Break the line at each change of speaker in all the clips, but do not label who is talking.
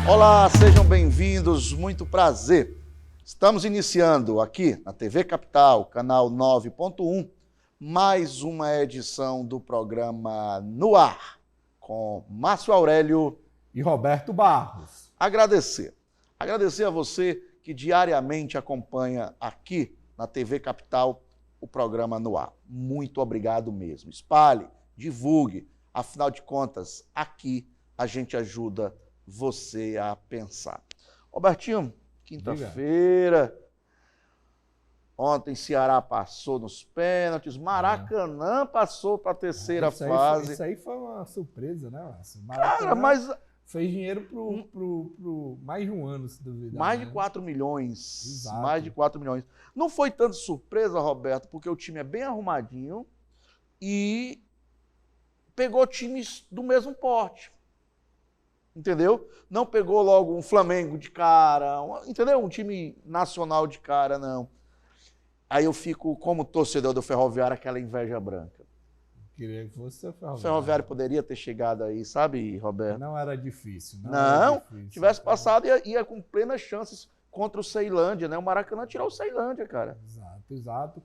Olá, sejam bem-vindos, muito prazer. Estamos iniciando aqui na TV Capital, canal 9.1, mais uma edição do programa No Ar, com Márcio Aurélio
e Roberto Barros.
Agradecer a você que diariamente acompanha aqui na TV Capital o programa No Ar. Muito obrigado mesmo. Espalhe, divulgue, afinal de contas, aqui a gente ajuda você a pensar. Robertinho, quinta-feira, ontem Ceará passou nos pênaltis, Maracanã passou para a terceira fase.
Isso aí foi uma surpresa, né, Márcio?
Cara, mas
fez dinheiro pro mais de um ano, se duvidar.
Mais de 4 milhões.
Exato.
Mais de 4 milhões. Não foi tanto surpresa, Roberto, porque o time é bem arrumadinho e pegou times do mesmo porte. Entendeu? Não pegou logo um Flamengo de cara, entendeu? Um time nacional de cara, não. Aí eu fico, como torcedor do Ferroviário, aquela inveja branca.
Queria que fosse o Ferroviário.
O Ferroviário poderia ter chegado aí, sabe, Roberto?
Não era difícil.
Não, tivesse passado, ia com plenas chances contra o Ceilândia, né? O Maracanã tirou o Ceilândia, cara.
Exato.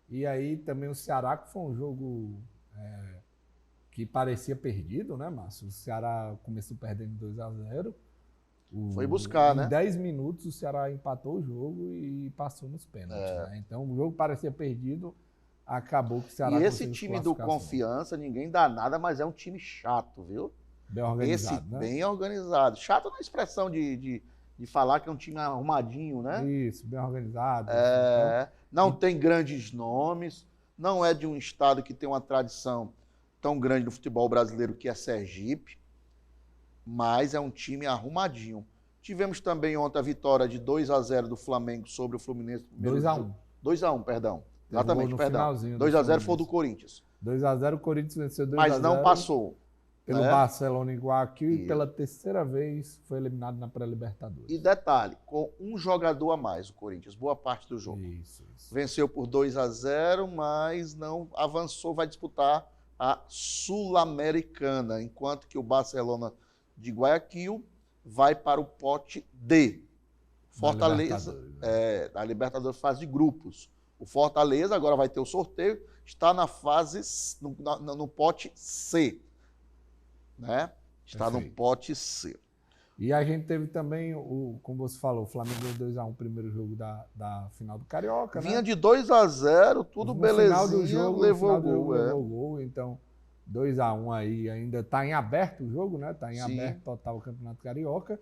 E aí também o Ceará, que foi um jogo que parecia perdido, né, Márcio? O Ceará começou perdendo 2-0.
Foi buscar, né?
Em 10 minutos o Ceará empatou o jogo e passou nos pênaltis. Né? Então o jogo parecia perdido, acabou que o Ceará...
E esse time do Confiança, ninguém dá nada, mas é um time chato, viu?
Bem organizado, né?
Bem organizado. Chato na expressão de falar que é um time arrumadinho, né?
Isso, bem organizado.
Então... Não tem grandes nomes, não é de um estado que tem uma tradição tão grande no futebol brasileiro, que é Sergipe, mas é um time arrumadinho. Tivemos também ontem a vitória de 2-0 do Flamengo sobre o Fluminense.
2-1.
2-1, perdão. Exatamente, perdão. 2-0 foi o do Corinthians.
2-0, o Corinthians venceu 2-0.
Mas não passou.
Pelo Barcelona em Guayaquil e pela terceira vez foi eliminado na pré-Libertadores.
E detalhe, com um jogador a mais, o Corinthians, boa parte do jogo.
Isso.
Venceu por 2-0, mas não avançou, vai disputar a Sul-Americana, enquanto que o Barcelona de Guayaquil vai para o pote D. Fortaleza, da Libertadores, fase de grupos. O Fortaleza agora vai ter o sorteio, está na fase, no pote C. Né? Está no pote C.
E a gente teve também, como você falou, o Flamengo deu 2-1 o primeiro jogo da final do Carioca.
Vinha de 2-0, tudo belezinha,
final do jogo,
levou
o gol. Então, 2-1 aí, ainda está em aberto o jogo, né? Está em aberto total o Campeonato Carioca.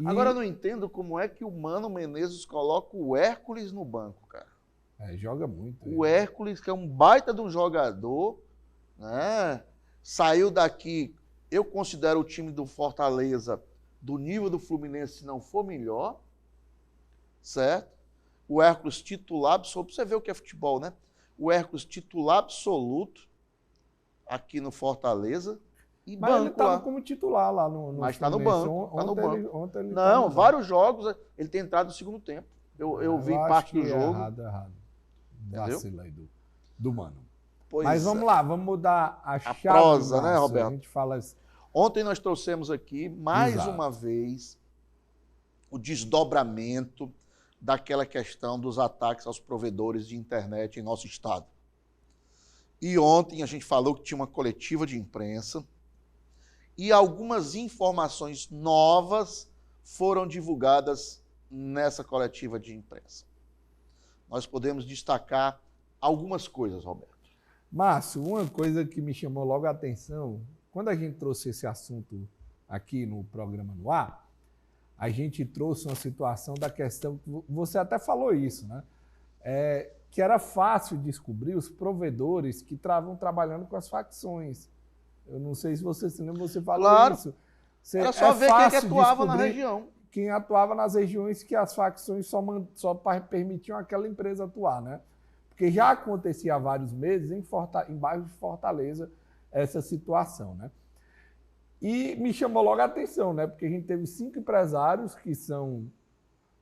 Agora eu não entendo como é que o Mano Menezes coloca o Hércules no banco, cara.
Joga muito.
O Hércules, que é um baita de um jogador, né? Saiu daqui, eu considero o time do Fortaleza do nível do Fluminense, se não for melhor, certo? O Hércules titular absoluto, você vê o que é futebol, né? O Hércules titular absoluto aqui no Fortaleza e
mas
banco
ele estava
lá.
como titular lá no
Mas está no banco,
Ontem ele
não, vários jogos, ele tem entrado no segundo tempo. Eu vi parte do jogo.
Errado. Vacilo aí do Mano.
Pois
mas vamos lá, vamos mudar a chave.
Prosa, né, Roberto?
A gente fala...
Ontem nós trouxemos aqui, mais uma vez, o desdobramento daquela questão dos ataques aos provedores de internet em nosso estado. E ontem a gente falou que tinha uma coletiva de imprensa e algumas informações novas foram divulgadas nessa coletiva de imprensa. Nós podemos destacar algumas coisas, Roberto.
Márcio, uma coisa que me chamou logo a atenção, quando a gente trouxe esse assunto aqui no programa No Ar, a gente trouxe uma situação da questão, você até falou isso, né? Que era fácil descobrir os provedores que estavam trabalhando com as facções. Eu não sei se você se lembra, você falou isso.
Era só ver quem que atuava na região.
Quem atuava nas regiões que as facções só permitiam aquela empresa atuar, né? Porque já acontecia há vários meses em bairros de Fortaleza essa situação, né? E me chamou logo a atenção, né? Porque a gente teve 5 empresários que são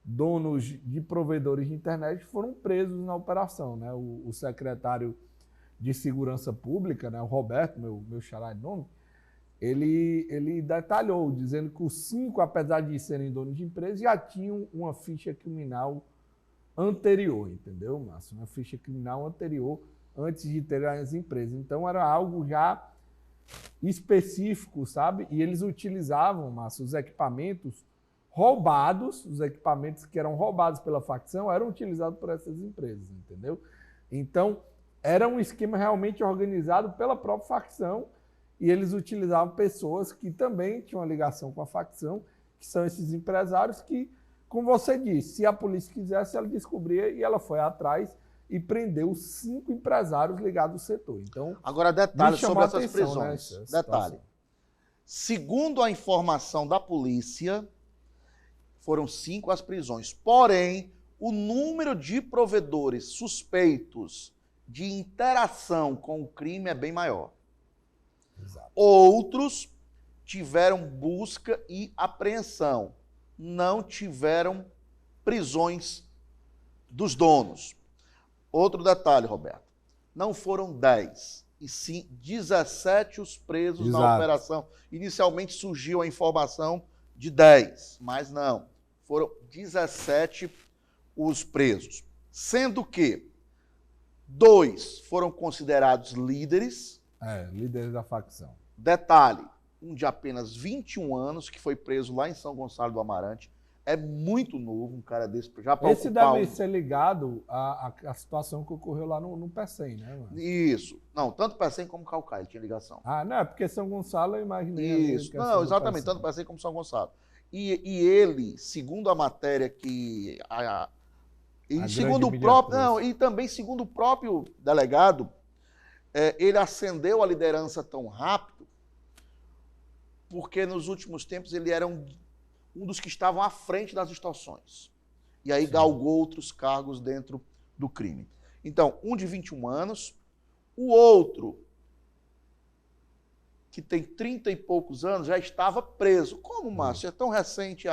donos de provedores de internet que foram presos na operação, né? O secretário de Segurança Pública, né? O Roberto, meu xará de nome, ele detalhou, dizendo que os 5, apesar de serem donos de empresa, já tinham uma ficha criminal anterior, entendeu, Márcio? Uma ficha criminal anterior, antes de ter as empresas. Então, era algo já específico, sabe? E eles utilizavam, Márcio, os equipamentos roubados, os equipamentos que eram roubados pela facção, eram utilizados por essas empresas, entendeu? Então, era um esquema realmente organizado pela própria facção, e eles utilizavam pessoas que também tinham uma ligação com a facção, que são esses empresários que, como você disse, se a polícia quisesse, ela descobria, e ela foi atrás e prendeu os 5 empresários ligados ao setor. Então,
agora, detalhe sobre essas
atenção,
prisões.
né,
Detalhe. Segundo a informação da polícia, foram 5 as prisões. Porém, o número de provedores suspeitos de interação com o crime é bem maior.
Exato.
Outros tiveram busca e apreensão. Não tiveram prisões dos donos. Outro detalhe, Roberto. Não foram 10, e sim 17 os presos na operação. Inicialmente surgiu a informação de 10, mas não. Foram 17 os presos. Sendo que 2 foram considerados líderes.
Líderes da facção.
Detalhe, um de apenas 21 anos, que foi preso lá em São Gonçalo do Amarante. É muito novo, um cara desse. Já para
esse deve ser ligado à situação que ocorreu lá no PECEM, né, mano?
Isso. Não, tanto PECEM como Caucaia tinha ligação.
Não, é porque São Gonçalo eu imaginei.
Isso. Não, exatamente, tanto PECEM como São Gonçalo. E ele, segundo a matéria que... E segundo o próprio... Não, e também segundo o próprio delegado, ele ascendeu a liderança tão rápido porque nos últimos tempos ele era um dos que estavam à frente das extorsões. E aí galgou outros cargos dentro do crime. Então, um de 21 anos, o outro, que tem 30 e poucos anos, já estava preso. Como, Márcio? É tão recente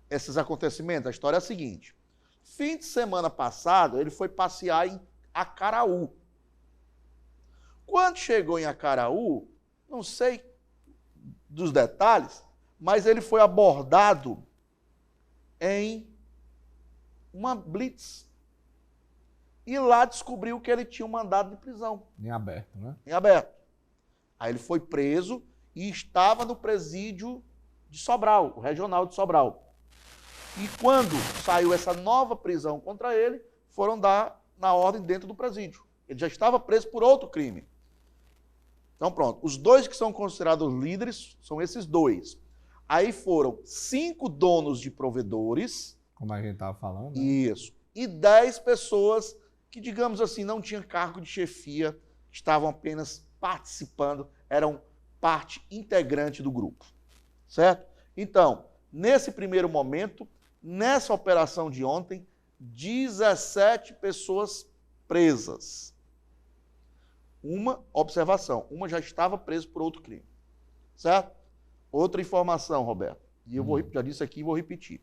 esses acontecimentos? A história é a seguinte. Fim de semana passado, ele foi passear em Acaraú. Quando chegou em Acaraú, não sei dos detalhes, mas ele foi abordado em uma blitz. E lá descobriu que ele tinha um mandado de prisão.
Em aberto, né?
Em aberto. Aí ele foi preso e estava no presídio de Sobral, o regional de Sobral. E quando saiu essa nova prisão contra ele, foram dar na ordem dentro do presídio. Ele já estava preso por outro crime. Então pronto, os 2 que são considerados líderes são esses 2. Aí foram 5 donos de provedores.
Como a gente estava falando. Né?
Isso. E 10 pessoas que, digamos assim, não tinham cargo de chefia, estavam apenas participando, eram parte integrante do grupo. Certo? Então, nesse primeiro momento, nessa operação de ontem, 17 pessoas presas. Uma observação, uma já estava presa por outro crime. Certo? Outra informação, Roberto, e eu já disse aqui e vou repetir.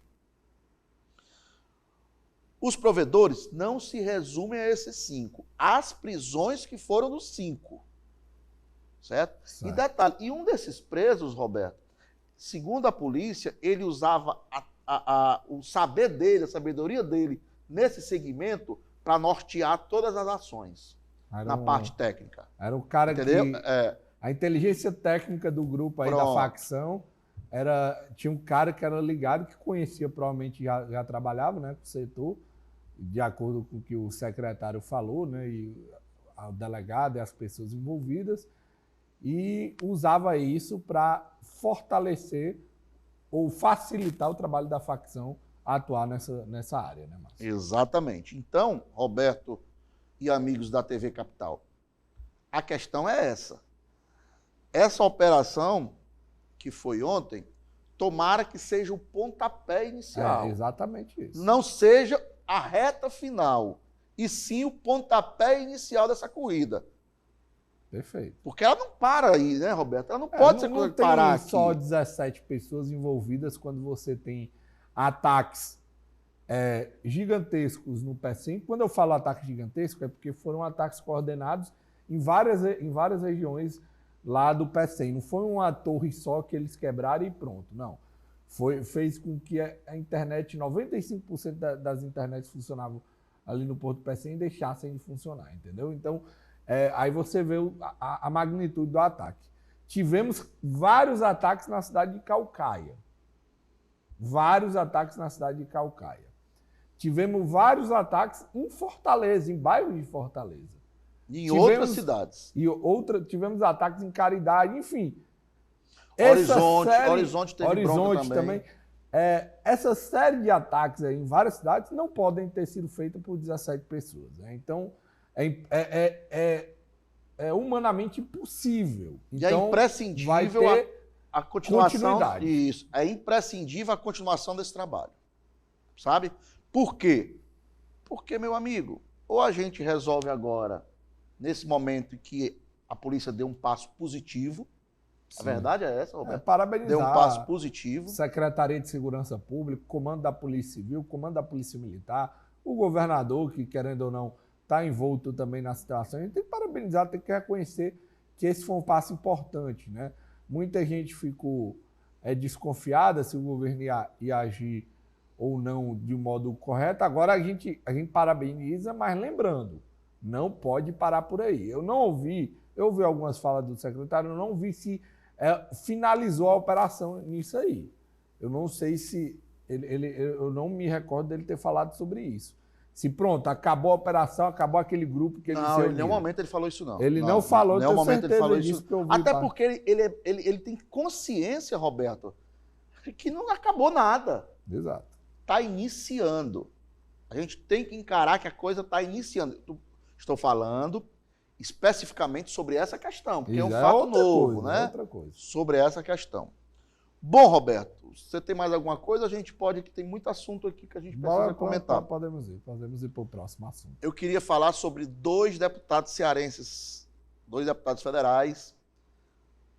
Os provedores não se resumem a esses 5. As prisões que foram dos 5. Certo? E detalhe, e um desses presos, Roberto, segundo a polícia, ele usava o saber dele, a sabedoria dele nesse segmento para nortear todas as ações na parte técnica.
Era o cara
entendeu?
Que... A inteligência técnica do grupo aí da facção tinha um cara que era ligado, que conhecia, provavelmente já trabalhava, né, com o setor, de acordo com o que o secretário falou, né, e o delegado e as pessoas envolvidas, e usava isso para fortalecer ou facilitar o trabalho da facção a atuar nessa área, né, Márcio?
Exatamente. Então, Roberto e amigos da TV Capital, a questão é essa. Essa operação que foi ontem, tomara que seja o pontapé inicial.
É exatamente isso.
Não seja a reta final, e sim o pontapé inicial dessa corrida.
Perfeito.
Porque ela não para aí, né, Roberto? Ela não pode ser coisa de parar aqui.
Não tem só 17 pessoas envolvidas quando você tem ataques gigantescos no PECEM. Quando eu falo ataque gigantesco, é porque foram ataques coordenados em várias regiões lá do PECEM. Não foi uma torre só que eles quebraram e pronto, não. Fez com que a internet, 95% das internets funcionavam ali no Porto PECEM e deixassem de funcionar, entendeu? Então, aí você vê a magnitude do ataque. Tivemos vários ataques na cidade de Caucaia. Vários ataques na cidade de Caucaia. Tivemos vários ataques em Fortaleza, em bairros de Fortaleza.
E em outras cidades.
Tivemos ataques em Caridade, enfim.
Horizonte teve bronca também.
Essa série de ataques aí em várias cidades não podem ter sido feitas por 17 pessoas. Né? Então, é humanamente impossível.
E é imprescindível a continuação. Isso. É imprescindível a continuação desse trabalho. Sabe? Por quê? Porque, meu amigo, ou a gente resolve agora, nesse momento que a polícia deu um passo positivo. Sim. A verdade é essa, Roberto.
Parabenizar.
Deu um passo positivo.
Secretaria de Segurança Pública, Comando da Polícia Civil, Comando da Polícia Militar, o governador, que querendo ou não, está envolto também na situação. A gente tem que parabenizar, tem que reconhecer que esse foi um passo importante, né? Muita gente ficou desconfiada se o governo ia agir ou não de um modo correto. Agora a gente parabeniza, mas lembrando, não pode parar por aí. Eu ouvi algumas falas do secretário, eu não ouvi se finalizou a operação nisso aí. Eu não sei se... eu não me recordo dele ter falado sobre isso. Se pronto, acabou a operação, acabou aquele grupo que ele se reuniu.
Em nenhum momento ele falou isso, não.
Ele não falou,
em nenhum momento ele falou isso.
Que eu ouvi,
até porque ele tem consciência, Roberto, que não acabou nada.
Exato.
Está iniciando. A gente tem que encarar que a coisa está iniciando. Estou falando especificamente sobre essa questão, porque é um fato novo, né?
Outra coisa.
Sobre essa questão. Bom, Roberto, você tem mais alguma coisa? A gente pode, que tem muito assunto aqui que a gente precisa comentar.
Podemos ir para o próximo assunto.
Eu queria falar sobre 2 deputados cearenses, 2 deputados federais,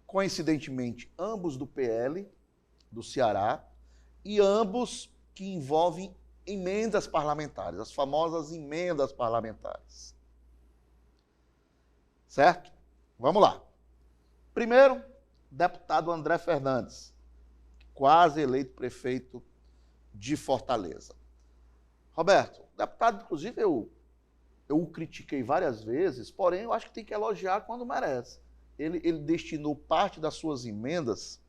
coincidentemente, ambos do PL, do Ceará, e ambos que envolvem emendas parlamentares, as famosas emendas parlamentares. Certo? Vamos lá. Primeiro, deputado André Fernandes, quase eleito prefeito de Fortaleza. Roberto, deputado, inclusive, eu o critiquei várias vezes, porém eu acho que tem que elogiar quando merece. Ele destinou parte das suas emendas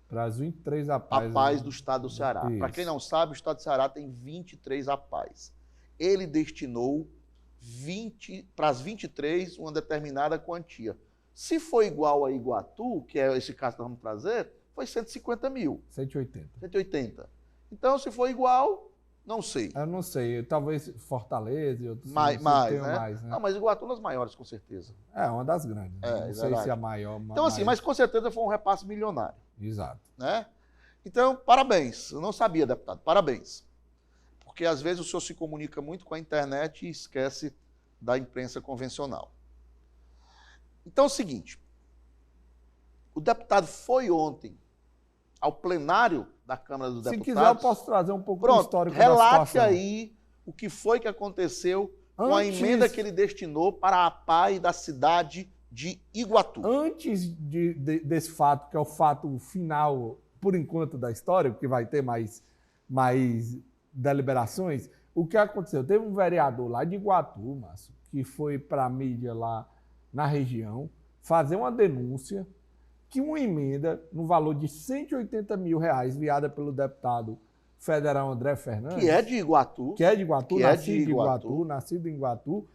para as 23 APAES.
APAES do estado do Ceará. Para quem não sabe, o estado do Ceará tem 23 APAES. Ele destinou para as 23 uma determinada quantia. Se for igual a Iguatu, que é esse caso que nós vamos trazer, foi 150 mil. 180. Então, se for igual, não sei.
Eu não sei. Talvez Fortaleza e outros.
Mais,
né?
Não, mas Iguatu é uma das maiores, com certeza.
É, uma das grandes. Não sei se é a maior.
Então, assim, mas com certeza foi um repasse milionário.
Exato.
Né? Então, parabéns. Eu não sabia, deputado. Parabéns. Porque, às vezes, o senhor se comunica muito com a internet e esquece da imprensa convencional. Então, é o seguinte. O deputado foi ontem ao plenário da Câmara dos Deputados.
Se quiser, eu posso trazer um pouco do histórico da
situação.
Relate
aí o que foi que aconteceu com a emenda que ele destinou para a APAE da cidade de Iguatu.
Antes desse fato, que é o fato final, por enquanto, da história, porque vai ter mais deliberações, o que aconteceu? Teve um vereador lá de Iguatu, Márcio, que foi para a mídia lá na região fazer uma denúncia que uma emenda no valor de R$180 mil enviada pelo deputado federal André Fernandes,
que é de Iguatu,
nascido em Iguatu,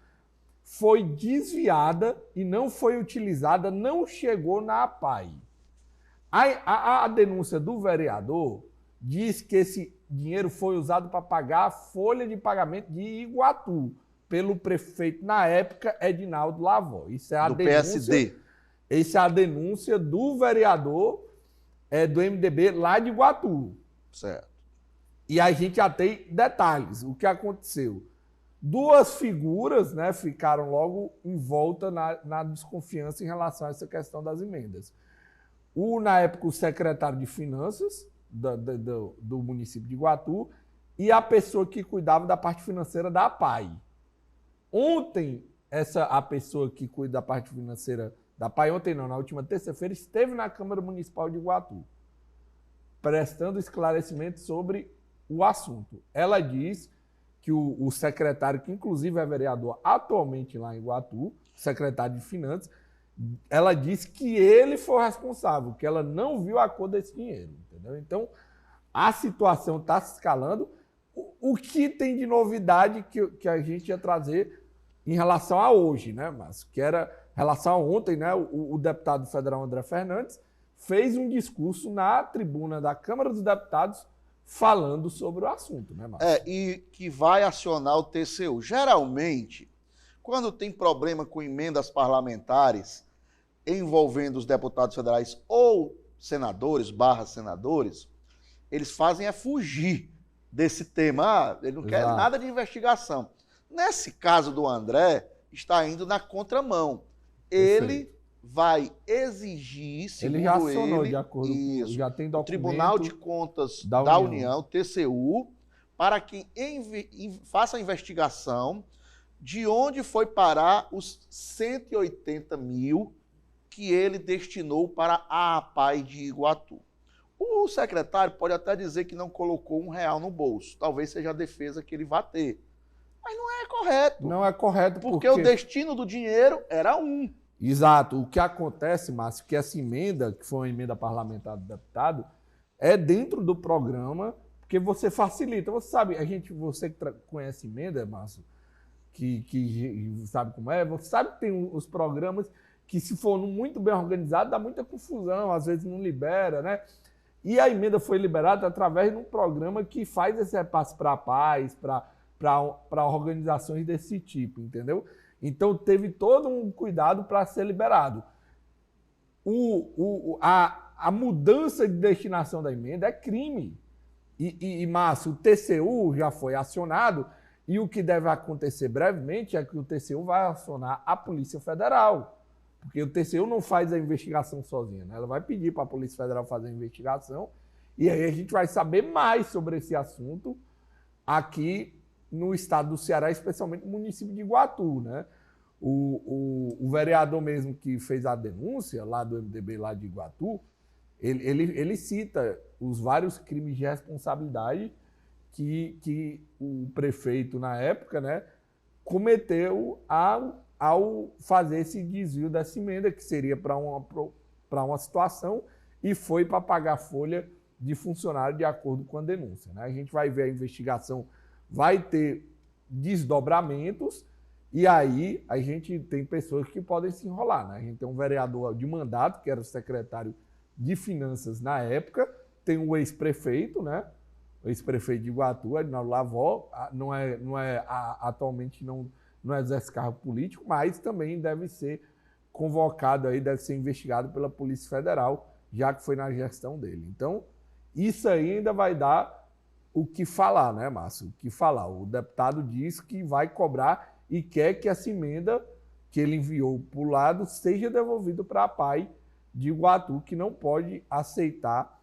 foi desviada e não foi utilizada, não chegou na APAE. A denúncia do vereador diz que esse dinheiro foi usado para pagar a folha de pagamento de Iguatu, pelo prefeito, na época, Edinaldo Lavó. Isso é a
do
denúncia,
PSD.
Essa é a denúncia do vereador do MDB lá de Iguatu.
Certo.
E a gente já tem detalhes. O que aconteceu? 2 figuras, né, ficaram logo em volta na desconfiança em relação a essa questão das emendas. Na época, o secretário de Finanças do município de Iguatu e a pessoa que cuidava da parte financeira da APAE. Ontem, a pessoa que cuida da parte financeira da PAI ontem não, na última terça-feira, esteve na Câmara Municipal de Iguatu, prestando esclarecimento sobre o assunto. Ela diz que o secretário, que inclusive é vereador atualmente lá em Iguatu, secretário de Finanças, ela disse que ele foi o responsável, que ela não viu a cor desse dinheiro, entendeu? Então, a situação está se escalando. O que tem de novidade que a gente ia trazer em relação a hoje, né, Márcio? Que era em relação a ontem, né? O deputado federal André Fernandes fez um discurso na tribuna da Câmara dos Deputados falando sobre o assunto, né, Márcio?
E que vai acionar o TCU. Geralmente, quando tem problema com emendas parlamentares envolvendo os deputados federais ou senadores, senadores, eles fazem é fugir desse tema. Ele não quer nada de investigação. Nesse caso do André, está indo na contramão. Ele vai exigir, segundo
ele já acionou, de acordo com,
isso,
já tem
o Tribunal de Contas da União, TCU, para que faça a investigação de onde foi parar os 180 mil que ele destinou para a APAI de Iguatu. O secretário pode até dizer que não colocou R$1 no bolso. Talvez seja a defesa que ele vá ter. Mas não é correto.
Não é correto
porque o destino do dinheiro era um.
Exato. O que acontece, Márcio, que essa emenda, que foi uma emenda parlamentar do deputado, é dentro do programa, porque você facilita. Você sabe, você que conhece emenda, Márcio, que sabe como é, você sabe que tem os programas que, se for muito bem organizado, dá muita confusão, às vezes não libera, né? E a emenda foi liberada através de um programa que faz esse repasse para a paz, para organizações desse tipo, entendeu? Então, teve todo um cuidado para ser liberado. A mudança de destinação da emenda é crime. Márcio, o TCU já foi acionado e o que deve acontecer brevemente é que o TCU vai acionar a Polícia Federal. Porque o TCU não faz a investigação sozinha, né? Ela vai pedir para a Polícia Federal fazer a investigação e aí a gente vai saber mais sobre esse assunto aqui no estado do Ceará, especialmente no município de Iguatu, né? O vereador mesmo que fez a denúncia lá do MDB lá de Iguatu, ele cita os vários crimes de responsabilidade que o prefeito, na época, né, cometeu ao fazer esse desvio dessa emenda, que seria para uma situação, e foi para pagar folha de funcionário de acordo com a denúncia, né? A gente vai ver a investigação, vai ter desdobramentos, e aí a gente tem pessoas que podem se enrolar, né? A gente tem um vereador de mandato, que era o secretário de Finanças na época, tem o ex-prefeito, né? O ex-prefeito de Iguatu, Adinaldo Lavó, atualmente não exerce cargo político, mas também deve ser convocado aí, deve ser investigado pela Polícia Federal, já que foi na gestão dele. Então, isso aí ainda vai dar o que falar, né, Márcio? O que falar. O deputado diz que vai cobrar e quer que essa emenda que ele enviou para o lado seja devolvida para a PAI de Iguatu, que não pode aceitar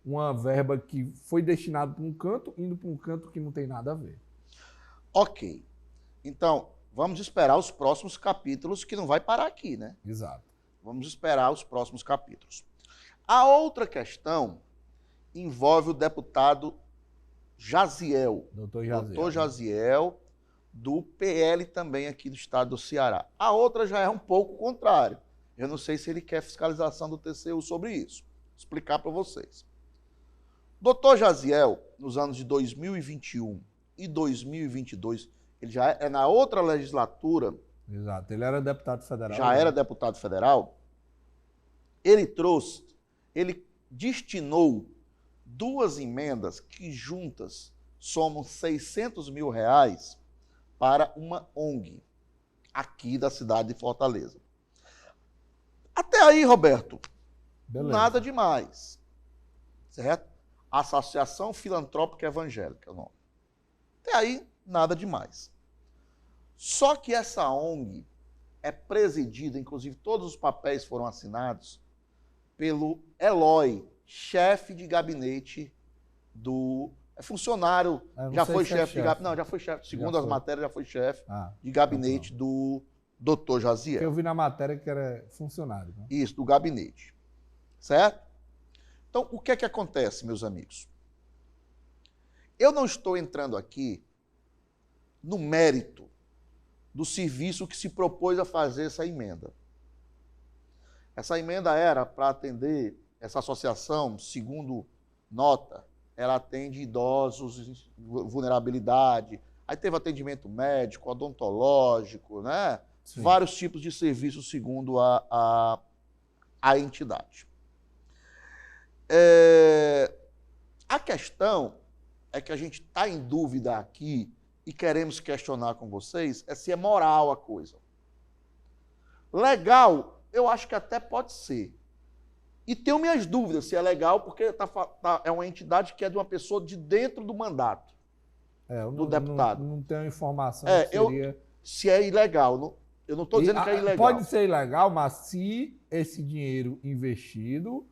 uma verba que foi destinada para um canto, indo para um canto que não tem nada a ver.
Ok. Então, vamos esperar os próximos capítulos, que não vai parar aqui, né?
Exato.
Vamos esperar os próximos capítulos. A outra questão envolve o deputado Jaziel. Doutor Jaziel, do PL também aqui do estado do Ceará. A outra já é um pouco contrário. Eu não sei se ele quer fiscalização do TCU sobre isso. Vou explicar para vocês. Doutor Jaziel, nos anos de 2021 e 2022, ele já é na outra legislatura.
Exato, ele era deputado federal.
Já era deputado federal. Ele destinou 2 emendas que juntas somam R$600 mil para uma ONG aqui da cidade de Fortaleza. Até aí, Roberto, beleza. Nada demais, certo? Associação Filantrópica Evangélica, é o nome. Até aí, nada demais. Só que essa ONG é presidida, inclusive todos os papéis foram assinados, pelo Eloy, chefe de gabinete do... É funcionário, já foi chefe de gabinete. Não, já foi chefe, segundo as matérias, já foi chefe de gabinete do Dr. Jaziel.
Eu vi na matéria que era funcionário. Né?
Isso, do gabinete. Certo? Então, o que é que acontece, meus amigos? Eu não estou entrando aqui no mérito do serviço que se propôs a fazer essa emenda. Essa emenda era para atender, essa associação, segundo nota, ela atende idosos, vulnerabilidade, aí teve atendimento médico, odontológico, né? Sim. Vários tipos de serviços segundo a entidade. A questão é que a gente está em dúvida aqui e queremos questionar com vocês é se é moral a coisa. Legal, eu acho que até pode ser. E tenho minhas dúvidas se é legal, porque é uma entidade que é de uma pessoa de dentro do mandato do deputado.
Não tenho informação
se é ilegal. Eu não estou dizendo que é ilegal.
Pode ser ilegal, mas se esse dinheiro investido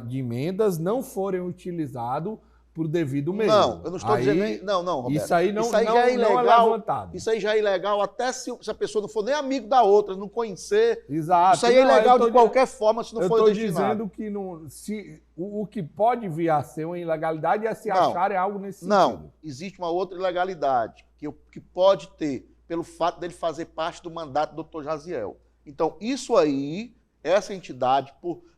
de emendas não forem utilizado por devido meio.
Não, eu não estou dizendo nem... Não, Roberto.
Isso aí já é ilegal, não é levantado.
Isso aí já é ilegal até se a pessoa não for nem amigo da outra, não conhecer.
Exato.
Isso aí é ilegal de qualquer forma se não for destinado.
Eu estou dizendo que o que pode vir a ser uma ilegalidade é se acharem algo nesse sentido.
Não, existe uma outra ilegalidade que pode ter pelo fato dele fazer parte do mandato do Dr. Jaziel. Então, isso aí, essa entidade,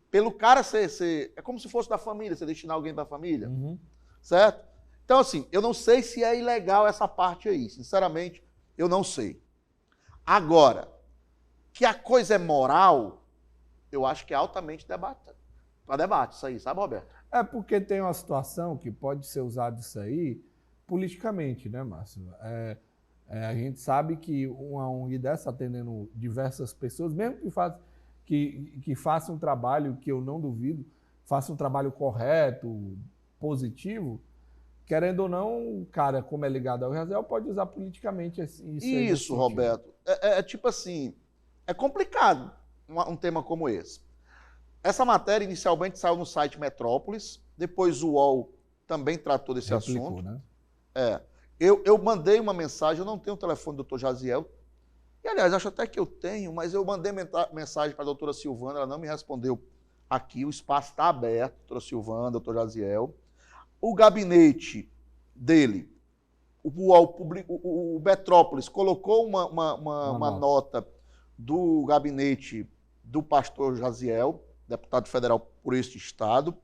pelo cara ser... É como se fosse da família, você destinar alguém da família.
Uhum.
Certo? Então, assim, eu não sei se é ilegal essa parte aí. Sinceramente, eu não sei. Agora, que a coisa é moral, eu acho que é altamente para debate isso aí, sabe, Roberto?
É porque tem uma situação que pode ser usado isso aí politicamente, né, Márcio? A gente sabe que uma ONG dessa atendendo diversas pessoas, mesmo que faça um trabalho que eu não duvido, faça um trabalho correto, positivo, querendo ou não, o cara, como é ligado ao Jaziel, pode usar politicamente
isso Roberto. Tipo assim, é complicado um tema como esse. Essa matéria inicialmente saiu no site Metrópolis, depois o UOL também tratou desse assunto.
Né?
Eu mandei uma mensagem, eu não tenho o telefone do Dr. Jaziel, e aliás, acho até que eu tenho, mas eu mandei mensagem para a doutora Silvana, ela não me respondeu aqui, o espaço está aberto, doutora Silvana, doutor Jaziel. O gabinete dele, o Metrópolis, colocou uma nota do gabinete do pastor Jaziel, deputado federal por este estado.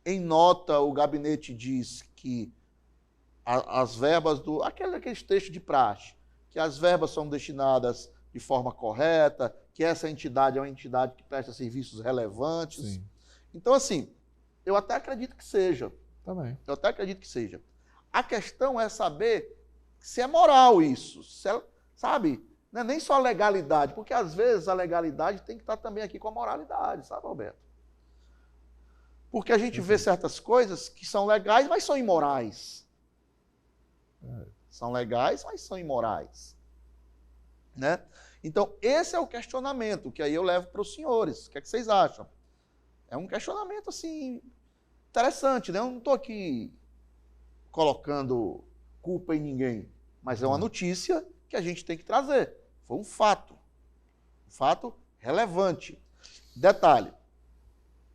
Em nota, o gabinete diz que as verbas aqueles textos de praxe, que as verbas são destinadas de forma correta, que essa entidade é uma entidade que presta serviços relevantes.
Sim.
Então, assim, eu até acredito que seja.
Também.
Eu até acredito que seja. A questão é saber se é moral isso, sabe? Não é nem só a legalidade, porque às vezes a legalidade tem que estar também aqui com a moralidade, sabe, Roberto? Porque a gente vê certas coisas que são legais, mas são imorais. São legais, mas são imorais. Né? Então, esse é o questionamento que aí eu levo para os senhores. O que é que vocês acham? É um questionamento, assim, interessante, né? Eu não estou aqui colocando culpa em ninguém, mas é uma notícia que a gente tem que trazer. Foi um fato relevante. Detalhe,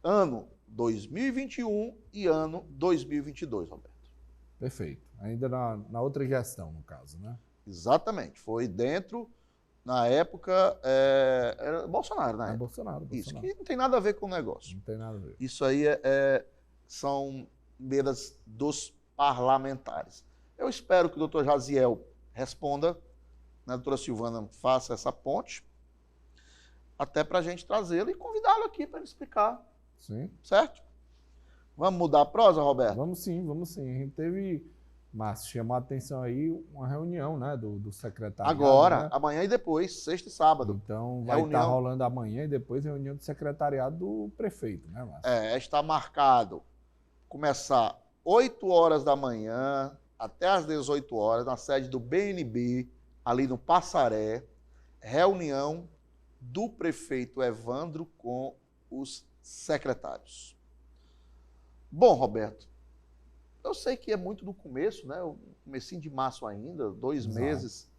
ano 2021 e ano 2022, Roberto.
Perfeito. Ainda na outra gestão, no caso, né?
Exatamente. Foi dentro, na época, era Bolsonaro, né?
Bolsonaro.
Isso, que não tem nada a ver com o negócio.
Não tem nada a ver.
Isso aí são medidas dos parlamentares. Eu espero que o doutor Jaziel responda, né? A doutora Silvana faça essa ponte, até para a gente trazê-lo e convidá-lo aqui para ele explicar.
Sim.
Certo? Vamos mudar a prosa, Roberto?
Vamos sim. A gente teve, Márcio, chamou a atenção aí uma reunião, né, do secretariado.
Agora,
né?
Amanhã e depois, sexta e sábado.
Então vai estar rolando amanhã e depois reunião do secretariado do prefeito, né, Márcio?
Está marcado começar 8 horas da manhã até às 18 horas, na sede do BNB, ali no Passaré, reunião do prefeito Evandro com os secretários. Bom, Roberto, eu sei que é muito no começo, né? O comecinho de março ainda, 2 meses.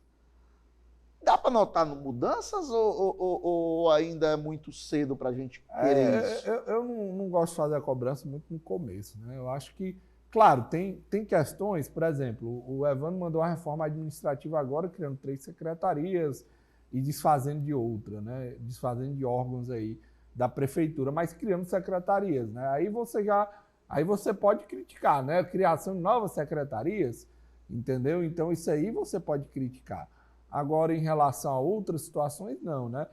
Dá para notar mudanças ou ainda é muito cedo para a gente querer isso?
Eu não gosto de fazer a cobrança muito no começo, né? Eu acho que, claro, tem questões, por exemplo, o Evandro mandou uma reforma administrativa agora, criando 3 secretarias e desfazendo de outra, né? Desfazendo de órgãos aí da prefeitura, mas criando secretarias, né? Aí você pode criticar, né? A criação de novas secretarias, entendeu? Então isso aí você pode criticar. Agora, em relação a outras situações, não, né?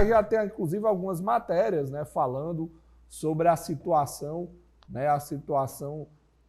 Já tem, inclusive, algumas matérias, né, falando sobre a situação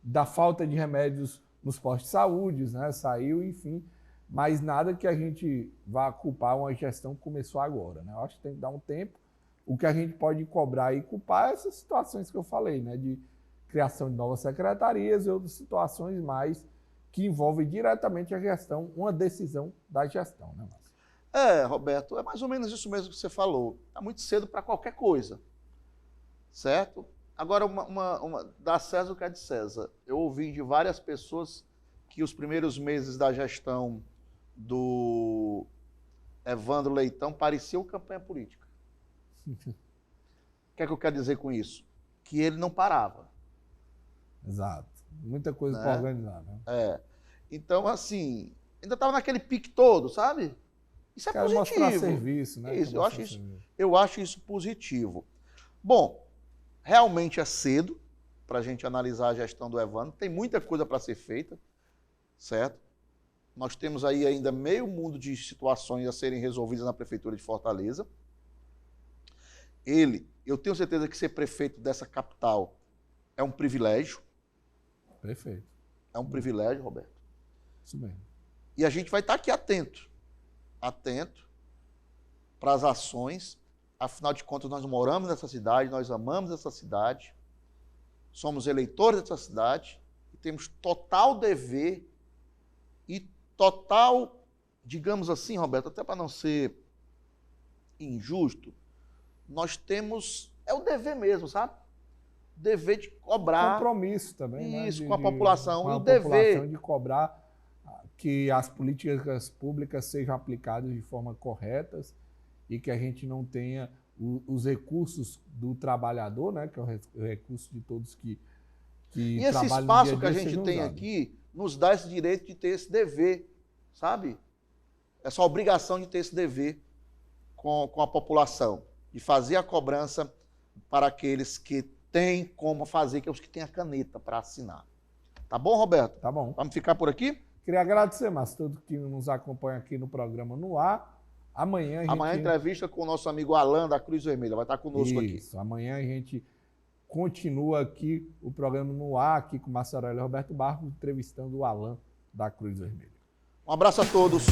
da falta de remédios nos postos de saúde, né? Saiu, enfim, mas nada que a gente vá culpar uma gestão que começou agora, né? Eu acho que tem que dar um tempo. O que a gente pode cobrar e culpar é essas situações que eu falei, né? De criação de novas secretarias e outras situações mais que envolve diretamente a gestão, uma decisão da gestão, né, Márcio?
Roberto, é mais ou menos isso mesmo que você falou. Está muito cedo para qualquer coisa, certo? Agora, dá César o que é de César. Eu ouvi de várias pessoas que os primeiros meses da gestão do Evandro Leitão pareciam campanha política. O que é que eu quero dizer com isso? Que ele não parava.
Exato. Muita coisa para organizar, né?
Então, assim, ainda estava naquele pique todo, sabe? Isso é positivo.
Mostrar serviço, né?
Isso, eu acho isso positivo. Bom, realmente é cedo para a gente analisar a gestão do Evandro. Tem muita coisa para ser feita, certo? Nós temos aí ainda meio mundo de situações a serem resolvidas na Prefeitura de Fortaleza. Eu tenho certeza que ser prefeito dessa capital é um privilégio.
Perfeito.
É um privilégio, Roberto.
Isso mesmo.
E a gente vai estar aqui atento para as ações. Afinal de contas, nós moramos nessa cidade, nós amamos essa cidade, somos eleitores dessa cidade e temos total dever e total, digamos assim, Roberto, até para não ser injusto, nós temos, é o dever mesmo, sabe? Dever de cobrar.
Compromisso também,
isso,
né?
Com a população.
Com
e
a
o dever
população de cobrar que as políticas públicas sejam aplicadas de forma corretas e que a gente não tenha os recursos do trabalhador, né? Que é o recurso de todos que
e esse espaço que a gente tem aqui nos dá esse direito de ter esse dever, sabe? Essa obrigação de ter esse dever com a população, de fazer a cobrança para aqueles que têm como fazer, que é os que têm a caneta para assinar. Tá bom, Roberto?
Tá bom.
Vamos ficar por aqui?
Queria agradecer, Márcio, todos que nos acompanham aqui no programa No Ar. Amanhã
entrevista com o nosso amigo Alan da Cruz Vermelha, vai estar conosco aqui.
Isso, amanhã a gente continua aqui o programa No Ar, aqui com o Márcio Aurélio e Roberto Barros, entrevistando o Alan da Cruz Vermelha.
Um abraço a todos.